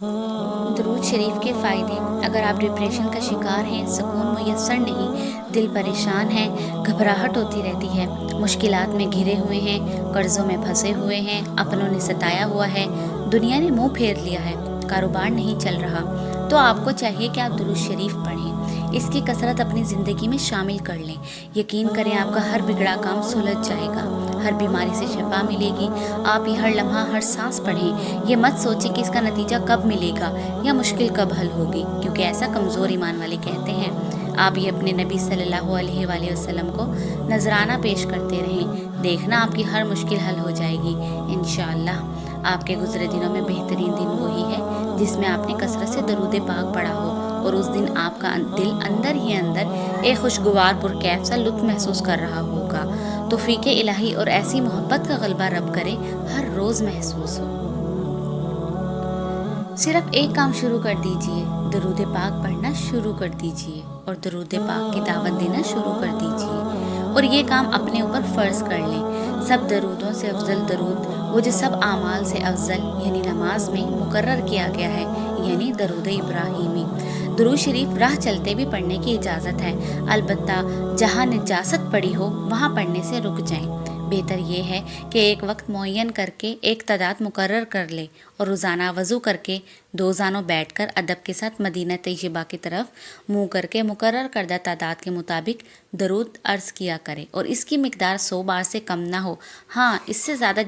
درود شریف کے فائدے۔ اگر آپ ڈپریشن کا شکار ہیں، سکون میسر نہیں، دل پریشان ہے، گھبراہٹ ہوتی رہتی ہے، مشکلات میں گھرے ہوئے ہیں، قرضوں میں پھنسے ہوئے ہیں، اپنوں نے ستایا ہوا ہے، دنیا نے منہ پھیر لیا ہے، کاروبار نہیں چل رہا، تو آپ کو چاہیے کہ آپ درود شریف پڑھیں، اس کی کثرت اپنی زندگی میں شامل کر لیں۔ یقین کریں آپ کا ہر بگڑا کام سلجھ جائے گا، ہر بیماری سے شفا ملے گی۔ آپ یہ ہر لمحہ ہر سانس پڑھیں، یہ مت سوچیں کہ اس کا نتیجہ کب ملے گا یا مشکل کب حل ہوگی، کیونکہ ایسا کمزور ایمان والے کہتے ہیں۔ آپ یہ اپنے نبی صلی اللہ علیہ وآلہ وسلم کو نذرانہ پیش کرتے رہیں، دیکھنا آپ کی ہر مشکل حل ہو جائے گی انشاءاللہ۔ آپ کے گزرے دنوں میں بہترین دن وہی ہے جس میں آپ نے کثرت سے درود پاک پڑھا ہو، اور اس دن آپ کا دل اندر ہی اندر ایک خوشگوار پرکیف سا لطف محسوس کر رہا ہوگا۔ توفیق الہی اور ایسی محبت کا غلبہ رب کرے ہر روز محسوس ہو۔ صرف ایک کام شروع کر دیجئے، درود پاک پڑھنا شروع کر دیجئے اور درود پاک کی دعوت دینا شروع کر دیجئے، اور یہ کام اپنے اوپر فرض کر لیں۔ سب درودوں سے افضل درود وہ جو سب اعمال سے افضل یعنی نماز میں مقرر کیا گیا ہے، یعنی درود ابراہیمی۔ درود شریف راہ چلتے بھی پڑھنے کی اجازت ہے، البتہ جہاں نجاست پڑی ہو وہاں پڑھنے سے رک جائیں۔ بہتر یہ ہے کہ ایک وقت معین کر کے ایک تعداد مقرر کر لے اور روزانہ وضو کر کے دو زانوں بیٹھ کر ادب کے ساتھ مدینہ طیبہ کی طرف منہ کر کے مقرر کردہ تعداد کے مطابق درود عرض کیا کرے، اور اس کی مقدار 100 بار سے کم نہ ہو۔ ہاں، اس سے زیادہ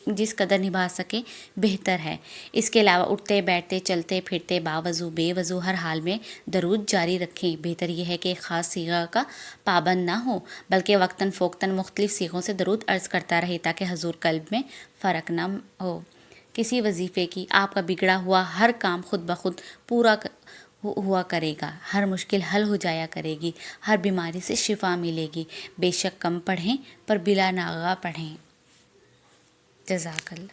جس قدر نبھا سکے بہتر ہے۔ اس کے علاوہ اٹھتے بیٹھتے چلتے پھرتے باوضو بے وضو ہر حال میں درود جاری رکھیں۔ بہتر یہ ہے کہ ایک خاص صیغہ کا پابند نہ ہو، بلکہ وقتاً فوقتاً مختلف صیغوں سے درود عرض کرتا رہے تاکہ حضور قلب میں فرق نہ ہو۔ کسی وظیفے کی آپ کا بگڑا ہوا ہر کام خود بخود پورا ہوا کرے گا، ہر مشکل حل ہو جایا کرے گی، ہر بیماری سے شفا ملے گی۔ بے شک کم پڑھیں پر بلا ناغہ پڑھیں۔ جزاک اللہ۔